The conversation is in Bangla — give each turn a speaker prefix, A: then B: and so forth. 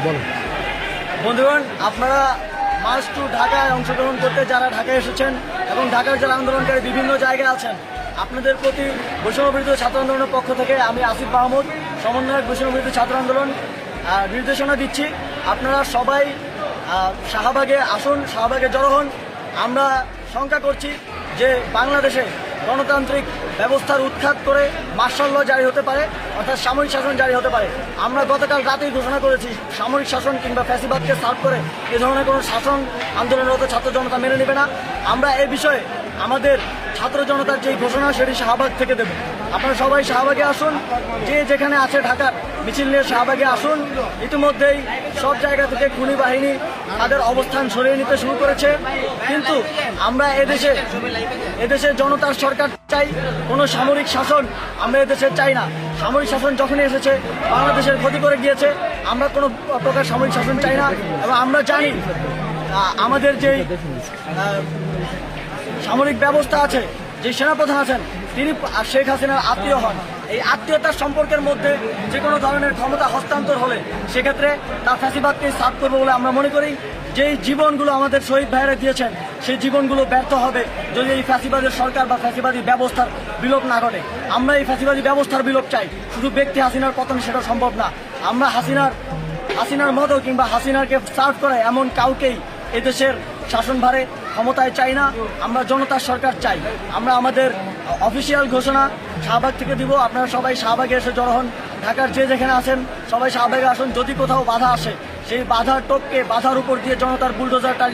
A: বলো।
B: বন্ধুগণ, আপনারা মার্চ টু ঢাকায় অংশগ্রহণ করতে যারা ঢাকায় এসেছেন এবং ঢাকার যারা আন্দোলনকারী বিভিন্ন জায়গায় আছেন, আপনাদের প্রতি বৈষম্য বিরোধী ছাত্র আন্দোলনের পক্ষ থেকে আমি আসিফ মাহমুদ, সমন্বয়ক বৈষম্য বিরোধী ছাত্র আন্দোলন, নির্দেশনা দিচ্ছি আপনারা সবাই শাহবাগে আসুন, শাহবাগে জড়ো হন। আমরা শঙ্কা করছি যে বাংলাদেশে গণতান্ত্রিক ব্যবস্থার উৎখাত করে মার্শাল ল জারি হতে পারে, অর্থাৎ সামরিক শাসন জারি হতে পারে। আমরা গতকাল রাতেই ঘোষণা করেছি সামরিক শাসন কিংবা ফ্যাসিবাদকে সার্ভ করে এ ধরনের কোনো শাসন আন্দোলনরত ছাত্র জনতা মেনে নেবে না। আমরা এ বিষয়ে আমাদের ছাত্র জনতার যে ঘোষণা সেটি শাহবাগ থেকে দেব। আপনারা সবাই শাহবাগে আসুন, যে যেখানে আছে ঢাকার মিছিল নিয়ে শাহবাগে আসুন। ইতিমধ্যেই সব জায়গা থেকে খুনি বাহিনী তাদের অবস্থান সরিয়ে নিতে শুরু করেছে, কিন্তু আমরা এদেশে জনতার সরকার চাই, কোনো সামরিক শাসন আমরা এদেশে চাই না। সামরিক শাসন যখনই এসেছে বাংলাদেশের ক্ষতি করে গিয়েছে, আমরা কোনো প্রকার সামরিক শাসন চাই না। এবং আমরা জানি আমাদের যেই সামরিক ব্যবস্থা আছে, যে সেনাপ্রধান আছেন, তিনি শেখ হাসিনার আত্মীয় হন। এই আত্মীয়তার সম্পর্কের মধ্যে যে কোনো ধরনের ক্ষমতা হস্তান্তর হলে সেক্ষেত্রে তার ফ্যাসিবাদকেই সাফ করবে বলে আমরা মনে করি। যেই জীবনগুলো আমাদের শহীদ ভাইয়েরা দিয়েছেন সেই জীবনগুলো ব্যর্থ হবে যদি এই ফ্যাসিবাদের সরকার বা ফ্যাসিবাদী ব্যবস্থার বিলোপ না ঘটে। আমরা এই ফ্যাসিবাদী ব্যবস্থার বিলোপ চাই, শুধু ব্যক্তি হাসিনার পতন সেটা সম্ভব না। আমরা হাসিনার মতো কিংবা হাসিনাকে সার্ভ করে এমন কাউকেই এদেশের শাসনভারে ক্ষমতায় চাই না। আমরা জনতার সরকার চাই। আমরা আমাদের অফিসিয়াল ঘোষণা শাহবাগ থেকে দিব। আপনারা সবাই শাহবাগে এসে জড়ো হন। ঢাকার যে যেখানে আছেন সবাই শাহবাগে আসুন। যদি কোথাও বাধা আসে সেই বাধার টপকে বাধার উপর দিয়ে জনতার বুলডোজারটা